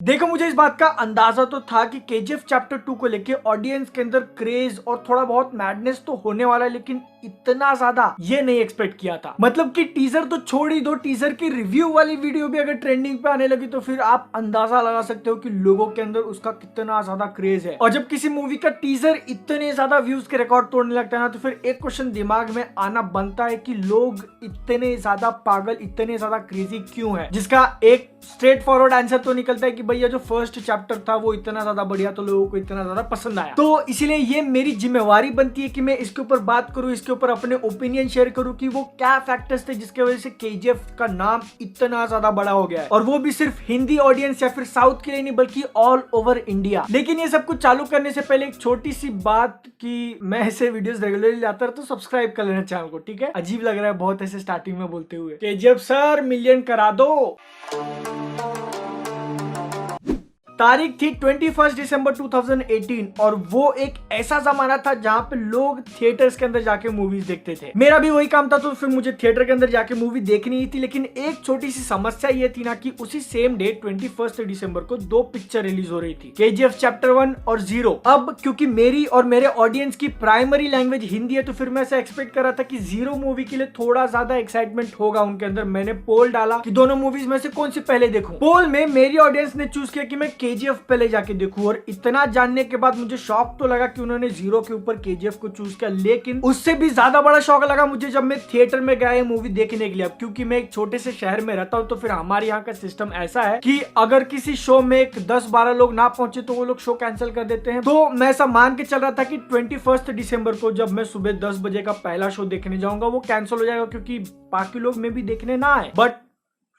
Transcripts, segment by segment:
देखो, मुझे इस बात का अंदाजा तो था कि केजीएफ चैप्टर 2 को लेके ऑडियंस के अंदर क्रेज और थोड़ा बहुत मैडनेस तो होने वाला है, लेकिन इतना ज्यादा ये नहीं एक्सपेक्ट किया था। मतलब कि टीजर तो छोड़ ही दो, टीजर की रिव्यू वाली वीडियो भी अगर ट्रेंडिंग पे आने लगी तो फिर आप अंदाजा लगा सकते हो कि लोगों के अंदर उसका कितना ज्यादा क्रेज है। और जब किसी मूवी का टीजर इतने ज्यादा व्यूज के रिकॉर्ड तोड़ने लगता है ना, तो फिर एक क्वेश्चन दिमाग में आना बनता है कि लोग इतने ज्यादा पागल, इतने ज्यादा क्रेजी क्यों है, जिसका एक स्ट्रेट फॉरवर्ड आंसर तो निकलता है कि भैया जो फर्स्ट चैप्टर था वो इतना ज्यादा बढ़िया, तो लोगों को इतना ज्यादा पसंद आया। तो इसीलिए ये मेरी जिम्मेवारी बनती है कि मैं इसके ऊपर बात करूं, इसके ऊपर अपने ओपिनियन शेयर करूं कि वो क्या फैक्टर्स थे जिसके वजह से केजीएफ का नाम इतना ज्यादा बड़ा हो गया है, और वो भी सिर्फ हिंदी ऑडियंस या फिर साउथ के लिए नहीं बल्कि ऑल ओवर इंडिया। लेकिन ये सब कुछ चालू करने से पहले एक छोटी सी बात कि मैं ऐसे वीडियोस रेगुलरली लाता रहता, तो सब्सक्राइब कर लेना चैनल को, ठीक है। अजीब लग रहा है बहुत ऐसे स्टार्टिंग में बोलते हुए, केजीएफ सर मिलियन करा दो। तारीख थी 21 दिसंबर 2018 और वो एक ऐसा जमाना था जहां पे लोग थिएटर्स के अंदर जाके मूवीज देखते थे। मेरा भी वही काम था, तो फिर मुझे थिएटर के अंदर जाके मूवी देखनी ही थी। लेकिन एक छोटी सी समस्या ये थी ना कि उसी सेम डे 21 दिसंबर को दो पिक्चर रिलीज हो रही थी, केजीएफ चैप्टर 1 और 0। अब क्योंकि मेरी और मेरे ऑडियंस की प्राइमरी लैंग्वेज हिंदी है, तो फिर मैं ऐसा एक्सपेक्ट कर रहा था कि 0 मूवी के लिए थोड़ा ज्यादा एक्साइटमेंट होगा उनके अंदर। मैंने पोल डाला कि दोनों मूवीज में से कौन सी पहले देखूं। पोल में मेरी ऑडियंस ने चूज किया कि मैं केजीएफ पहले जाके देखूं, और इतना जानने के बाद मुझे शॉक तो लगा कि उन्होंने 0 के ऊपर केजीएफ को चूज किया। लेकिन उससे भी ज्यादा बड़ा शॉक लगा मुझे जब मैं थिएटर में गया ये मूवी देखने के लिए। अब क्योंकि मैं एक छोटे से शहर में रहता हूं, तो फिर हमारे यहाँ का सिस्टम ऐसा है कि अगर किसी शो में 10-12 लोग ना पहुंचे तो वो लोग शो कैंसिल कर देते हैं। तो मैं ऐसा मान के चल रहा था कि 21 दिसंबर को जब मैं सुबह 10 बजे का पहला शो देखने जाऊंगा वो कैंसिल हो जाएगा, क्योंकि बाकी लोग में भी देखने ना आए। बट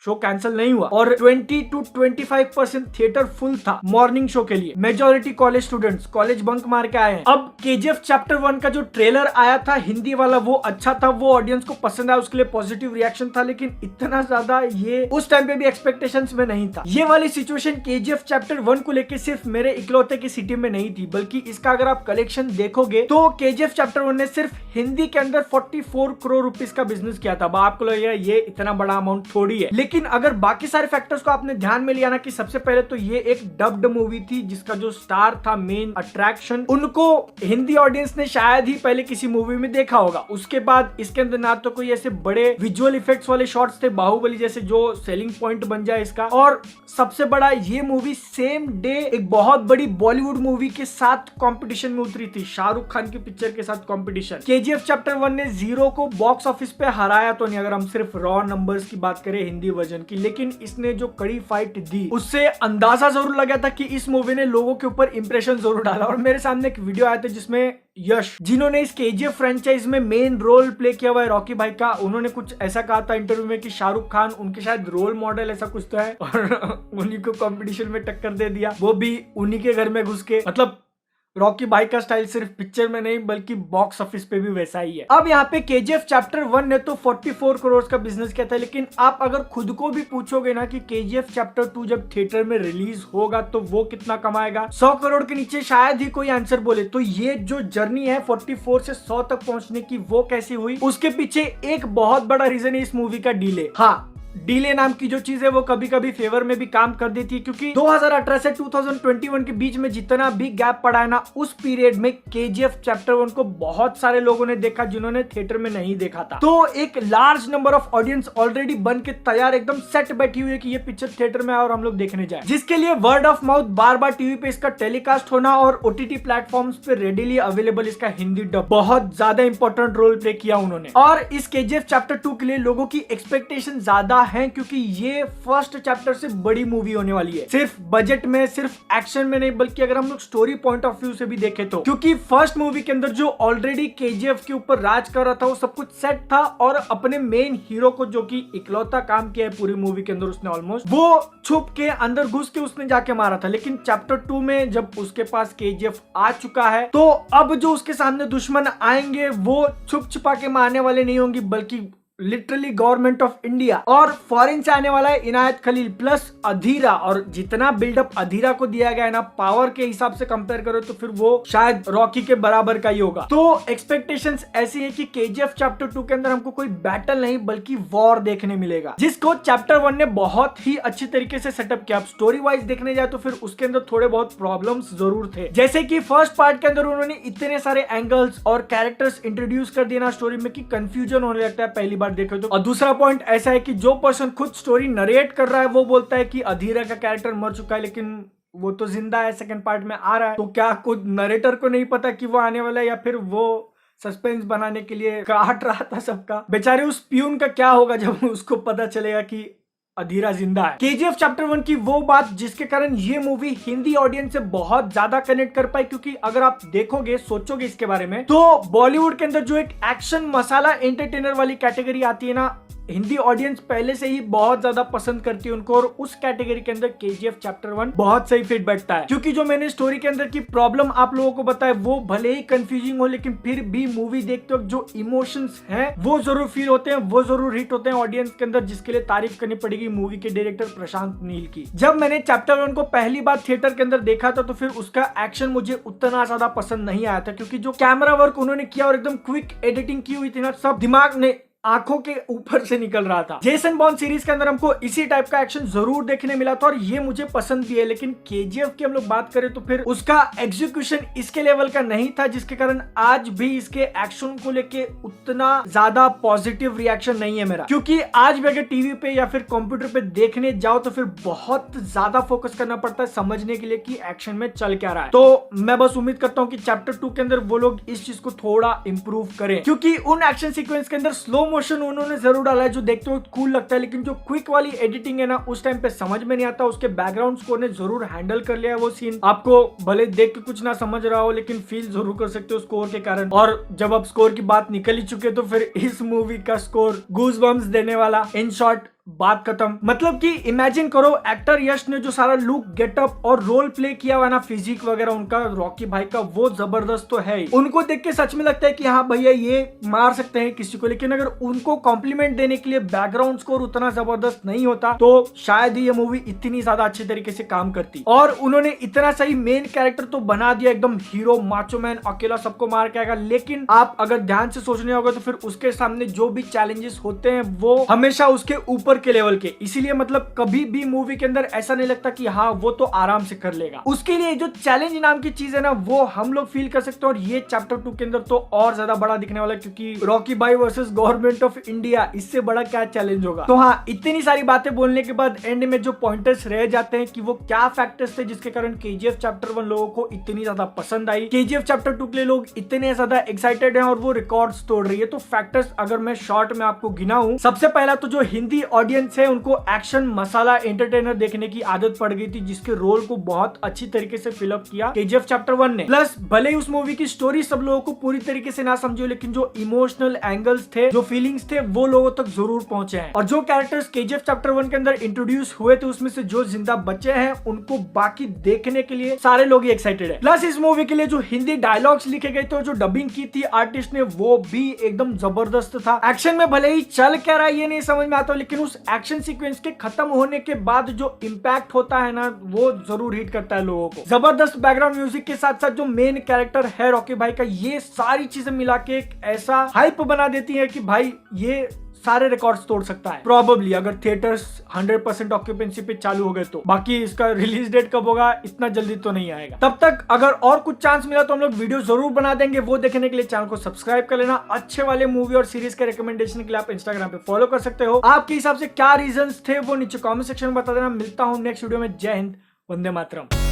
शो कैंसिल नहीं हुआ और 20 to 25% थिएटर फुल था मॉर्निंग शो के लिए। Majority college students college bunk मार के आए हैं। अब केजीएफ चैप्टर 1 का जो ट्रेलर आया था हिंदी वाला वो अच्छा था, वो ऑडियंस को पसंद आया, उसके लिए पॉजिटिव रिएक्शन था। लेकिन इतना ज्यादा ये उस टाइम पे भी एक्सपेक्टेशंस में नहीं था। ये वाली सिचुएशन केजीएफ चैप्टर 1 को लेके सिर्फ मेरे इकलौते की सिटी में नहीं थी, बल्कि इसका अगर आप कलेक्शन देखोगे तो केजीएफ चैप्टर 1 ने सिर्फ हिंदी के अंदर 44 करोड़ रुपीस का बिजनेस किया था। अब आपको लगेगा ये इतना बड़ा अमाउंट थोड़ी है, लेकिन अगर बाकी सारे फैक्टर्स को आपने ध्यान में लिया ना कि सबसे पहले तो ये एक डब्ड मूवी थी जिसका जो स्टार था, मेन अट्रैक्शन, उनको हिंदी ऑडियंस ने शायद ही पहले किसी मूवी में देखा होगा। उसके बाद इसके अंदर ना तो कोई ऐसे बड़े विजुअल इफेक्ट्स वाले शॉट्स थे बाहुबली जैसे जो सेलिंग पॉइंट बन जाए इसका, और सबसे बड़ा ये मूवी सेम डे एक बहुत बड़ी बॉलीवुड मूवी के साथ कंपटीशन में उतरी थी, शाहरुख खान की पिक्चर के साथ कंपटीशन। केजीएफ चैप्टर 1 ने 0 को बॉक्स ऑफिस पे हराया तो नहीं, अगर हम सिर्फ रॉ नंबर्स की बात करें हिंदी वर्जन की, लेकिन इसने जो कड़ी फाइट दी उससे अंदाजा जरूर लगा था कि इस मूवी ने लोगों के ऊपर इंप्रेशन जरूर डाला। और मेरे सामने एक वीडियो आया था जिसमें यश, जिन्होंने इस केजीएफ फ्रेंचाइज में मेन रोल प्ले किया हुआ है रॉकी भाई का, उन्होंने कुछ ऐसा कहा था इंटरव्यू में कि शाहरुख खान उनके शायद रोल मॉडल ऐसा कुछ तो है, और उन्हीं को कंपटीशन में टक्कर दे दिया, वो भी उन्हीं के घर में घुस के। मतलब रॉकी भाई का स्टाइल सिर्फ पिक्चर में नहीं बल्कि बॉक्स ऑफिस पे भी वैसा ही है। अब यहाँ पे केजीएफ चैप्टर 1 ने तो 44 करोड़ का बिजनेस किया था, लेकिन आप अगर खुद को भी पूछोगे ना कि केजीएफ चैप्टर 2 जब थिएटर में रिलीज होगा तो वो कितना कमाएगा, 100 करोड़ के नीचे शायद ही कोई आंसर बोले। तो ये जो जर्नी है 44 से 100 तक पहुंचने की वो कैसी हुई, उसके पीछे एक बहुत बड़ा रीजन है इस मूवी का डिले। हाँ, डिले नाम की जो चीज है वो कभी कभी फेवर में भी काम कर देती है, क्योंकि 2018 से 2021 के बीच में जितना भी गैप पड़ा है ना, उस पीरियड में केजीएफ चैप्टर 1 को बहुत सारे लोगों ने देखा जिन्होंने थिएटर में नहीं देखा था। तो एक large number of audience already बन के तैयार एकदम सेट बैठी हुई है कि ये पिक्चर थिएटर में आए और हम लोग देखने जाए, जिसके लिए word of mouth, bar bar TV पे इसका टेलीकास्ट होना और ओटीटी प्लेटफॉर्म्स पे रेडिली अवेलेबल इसका हिंदी डब बहुत ज्यादा इंपॉर्टेंट रोल प्ले किया उन्होंने। और इस केजीएफ चैप्टर 2 के लिए लोगों की एक्सपेक्टेशन ज्यादा है, क्योंकि ये फर्स्ट चैप्टर से बड़ी मूवी होने वाली है, सिर्फ बजट में, सिर्फ एक्शन में नहीं, बल्कि अगर हम लोग स्टोरी पॉइंट ऑफ व्यू से भी देखें तो। क्योंकि फर्स्ट मूवी के अंदर जो ऑलरेडी केजीएफ के ऊपर राज कर रहा था वो सब कुछ सेट था, और अपने मेन हीरो को जो कि इकलौता काम किया है पूरी मूवी के अंदर उसने ऑलमोस्ट, वो छुप के अंदर घुस के उसने जाके मारा था। लेकिन चैप्टर 2 में जब उसके पास केजीएफ आ चुका है तो अब जो उसके सामने दुश्मन आएंगे वो छुप छुपा के मारने वाले नहीं होंगे, बल्कि लिटरली गवर्नमेंट ऑफ इंडिया, और फॉरेन से आने वाला है इनायत खलील प्लस अधीरा, और जितना बिल्डअप अधीरा को दिया गया है ना पावर के हिसाब से कंपेयर करो तो फिर वो शायद रॉकी के बराबर का ही होगा। तो एक्सपेक्टेशंस ऐसी है कि केजीएफ चैप्टर 2 के अंदर हमको कोई बैटल नहीं बल्कि वॉर देखने मिलेगा, जिसको चैप्टर 1 ने बहुत ही अच्छी तरीके से सेटअप किया। अब स्टोरी वाइज देखने जाए तो फिर उसके अंदर थोड़े बहुत प्रॉब्लम्स जरूर थे, जैसे कि फर्स्ट पार्ट के अंदर उन्होंने इतने सारे एंगल्स और कैरेक्टर्स इंट्रोड्यूस कर दिया ना स्टोरी में कि कंफ्यूजन होने लगता है पहली बार देखो तो। और दूसरा पॉइंट ऐसा है कि जो पर्सन खुद स्टोरी नरेट कर रहा है वो बोलता है कि अधीरा का कैरेक्टर मर चुका है, लेकिन वो तो जिंदा है, सेकंड पार्ट में आ रहा है। तो क्या खुद नरेटर को नहीं पता कि वो आने वाला है, या फिर वो सस्पेंस बनाने के लिए काट रहा था सबका? बेचारे उस प्यून का क्या होगा जब उसको पता चलेगा कि अधीरा जिंदा है। केजीएफ चैप्टर 1 की वो बात जिसके कारण ये मूवी हिंदी ऑडियंस से बहुत ज्यादा कनेक्ट कर पाई, क्योंकि अगर आप देखोगे सोचोगे इसके बारे में तो बॉलीवुड के अंदर जो एक एक्शन मसाला एंटरटेनर वाली कैटेगरी आती है ना, हिंदी ऑडियंस पहले से ही बहुत ज्यादा पसंद करती है उनको, और उस कैटेगरी के अंदर केजीएफ चैप्टर 1 बहुत सही फिट बैठता है। क्योंकि जो मैंने स्टोरी के अंदर की प्रॉब्लम आप लोगों को बताया वो भले ही कंफ्यूजिंग हो, लेकिन फिर भी मूवी देखते वक्त जो इमोशंस हैं वो जरूर फील होते हैं, वो जरूर हिट होते हैं ऑडियंस के अंदर, जिसके लिए तारीफ करनी पड़ेगी मूवी के डायरेक्टर प्रशांत नील की। जब मैंने चैप्टर 1 को पहली बार थिएटर के अंदर देखा था तो फिर उसका एक्शन मुझे उतना ज्यादा पसंद नहीं आया था, क्योंकि जो कैमरा वर्क उन्होंने किया और एकदम क्विक एडिटिंग की हुई थी ना, सब दिमाग ने आंखों के ऊपर से निकल रहा था। जेसन बॉर्न सीरीज के अंदर हमको इसी टाइप का एक्शन जरूर देखने मिला था और ये मुझे पसंद भी है, लेकिन केजीएफ की हम लोग बात करें तो फिर उसका एग्जीक्यूशन इसके लेवल का नहीं था, जिसके कारण आज भी इसके एक्शन को लेके उतना ज्यादा पॉजिटिव रिएक्शन नहीं है मेरा। क्योंकि आज भी अगर टीवी पे या फिर कंप्यूटर पे देखने जाओ तो फिर बहुत ज्यादा फोकस करना पड़ता है समझने के लिए कि एक्शन में चल क्या रहा है। तो मैं बस उम्मीद करता हूँ कि चैप्टर 2 के अंदर वो लोग इस चीज को थोड़ा इंप्रूव करें, क्योंकि उन एक्शन सीक्वेंस के अंदर स्लो मोशन उन्होंने जरूर डाला है जो देखते हुए कूल लगता है, लेकिन जो क्विक वाली एडिटिंग है ना उस टाइम पे समझ में नहीं आता। उसके बैकग्राउंड स्कोर ने जरूर हैंडल कर लिया है वो सीन। आपको भले देख के कुछ ना समझ रहा हो लेकिन फील जरूर कर सकते हो स्कोर के कारण। और जब आप स्कोर की बात निकल ही चुके तो फिर इस मूवी का स्कोर गूज़बम्प्स देने वाला। इन शॉर्ट बात खत्म। मतलब कि इमेजिन करो एक्टर यश ने जो सारा लुक गेटअप और रोल प्ले किया हुआ ना, फिजिक वगैरह उनका रॉकी भाई का वो जबरदस्त तो है ही। उनको देख के सच में लगता है कि हाँ भैया ये मार सकते हैं किसी को, लेकिन अगर उनको कॉम्प्लीमेंट देने के लिए बैकग्राउंड स्कोर उतना जबरदस्त नहीं होता तो शायद ही ये मूवी इतनी ज्यादा अच्छे तरीके से काम करती। और उन्होंने इतना सही मेन कैरेक्टर तो बना दिया, एकदम हीरो माचो मैन अकेला सबको मार के आएगा, लेकिन आप अगर ध्यान से सोचने होगा तो फिर उसके सामने जो भी चैलेंजेस होते हैं वो हमेशा उसके ऊपर के लेवल के। इसीलिए मतलब कभी भी मूवी के अंदर ऐसा नहीं लगता कि हाँ वो तो आराम से कर लेगा। उसके लिए जो चैलेंज नाम की चीज है ना वो हम लोग फील कर सकते हैं, और ये चैप्टर 2 के अंदर तो और ज्यादा बड़ा दिखने वाला है, क्योंकि रॉकी भाई वर्सेस गवर्नमेंट ऑफ इंडिया, इससे बड़ा क्या चैलेंज होगा। तो हाँ, इतनी सारी बातें बोलने के बाद एंड में जो पॉइंटर्स रह जाते हैं कि वो क्या फैक्टर्स थे जिसके कारण केजीएफ चैप्टर 1 लोगों को इतनी ज्यादा पसंद आई, केजीएफ चैप्टर 2 के लिए लोग इतने ज्यादा एक्साइटेड हैं और वो रिकॉर्ड्स तोड़ रही है। तो फैक्टर्स अगर मैं शॉर्ट में आपको गिनाऊं, सबसे पहला तो जो हिंदी ऑडियंस है उनको एक्शन मसाला एंटरटेनर देखने की आदत पड़ गई थी, जिसके रोल को बहुत अच्छी तरीके से फिलअप किया केजीएफ चैप्टर 1 ने। प्लस भले ही उस मूवी की स्टोरी सब लोगों को पूरी तरीके से ना समझे, लेकिन जो इमोशनल एंगल्स थे, जो फीलिंग्स थे, वो लोगों तक जरूर पहुंचे हैं। और जो कैरेक्टर्स केजीएफ चैप्टर 1 के अंदर इंट्रोड्यूस हुए थे उसमें से जो जिंदा बचे हैं उनको बाकी देखने के लिए सारे लोग ही एक्साइटेड है। प्लस इस मूवी के लिए जो हिंदी डायलॉग्स लिखे गए थे, जो डबिंग की थी आर्टिस्ट ने, वो भी एकदम जबरदस्त था। एक्शन में भले ही चल क्या रहा है ये नहीं समझ में आता, लेकिन उस एक्शन सीक्वेंस के खत्म होने के बाद जो इम्पैक्ट होता है ना वो जरूर हिट करता है लोगों को। जबरदस्त बैकग्राउंड म्यूजिक के साथ साथ जो मेन कैरेक्टर है रॉकी भाई का, ये सारी चीजें मिला के एक ऐसा हाइप बना देती है कि भाई ये सारे रिकॉर्ड्स तोड़ सकता है प्रोबेबली, अगर थिएटर्स 100% ऑक्यूपेंसी पे चालू हो गए तो। बाकी इसका रिलीज डेट कब होगा इतना जल्दी तो नहीं आएगा। तब तक अगर और कुछ चांस मिला तो हम लोग वीडियो जरूर बना देंगे, वो देखने के लिए चैनल को सब्सक्राइब कर लेना। अच्छे वाले मूवी और सीरीज के रिकमेंडेशन के लिए आप इंस्टाग्राम पे फॉलो कर सकते हो। आपके हिसाब से क्या रीजंस थे वो नीचे कॉमेंट सेक्शन में बता देना। मिलता हूँ नेक्स्ट वीडियो में। जय हिंद, वंदे मातरम।